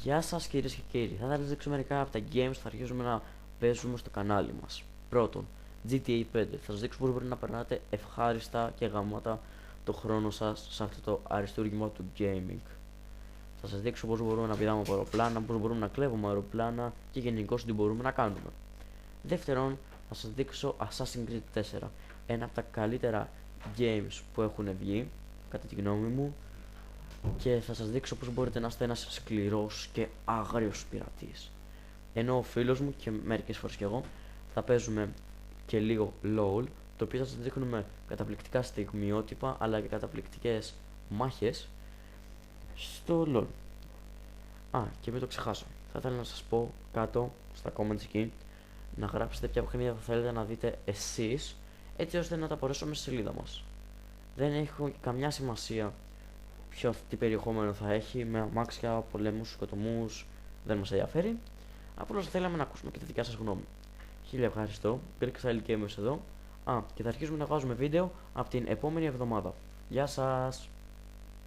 Γεια σας κυρίες και κύριοι, θα ήθελα να δείξω μερικά από τα games που θα αρχίσουμε να παίζουμε στο κανάλι μας. Πρώτον, GTA 5. Θα σας δείξω πώς μπορείτε να περνάτε ευχάριστα και γαμώτα το χρόνο σας σε αυτό το αριστούργημα του gaming. Θα σας δείξω πώς μπορούμε να πηδάμε από αεροπλάνα, πώς μπορούμε να κλέβουμε αεροπλάνα και γενικώς τι μπορούμε να κάνουμε. Δεύτερον, θα σας δείξω Assassin's Creed 4. Ένα από τα καλύτερα games που έχουν βγει, κατά τη γνώμη μου, και θα σας δείξω πώς μπορείτε να είστε ένας σκληρός και άγριος πειρατής. Ενώ ο φίλος μου και μερικές φορές και εγώ θα παίζουμε και λίγο LOL, το οποίο θα σας δείχνουμε καταπληκτικά στιγμιότυπα αλλά και καταπληκτικές μάχες στο LOL. Και μην το ξεχάσω, θα ήθελα να σας πω κάτω στα comments εκεί να γράψετε ποια παιχνίδια θα θέλετε να δείτε εσείς, έτσι ώστε να τα απορρέσουμε στη σελίδα μας. Δεν έχει καμιά σημασία τι περιεχόμενο θα έχει, με αμάξια, πολέμους, σκοτωμούς, δεν μας ενδιαφέρει. Απλώς θέλαμε να ακούσουμε και τη δικιά σας γνώμη. Χίλια ευχαριστώ, Greek Style Gamers εδώ. Και θα αρχίσουμε να βάζουμε βίντεο από την επόμενη εβδομάδα. Γεια σας!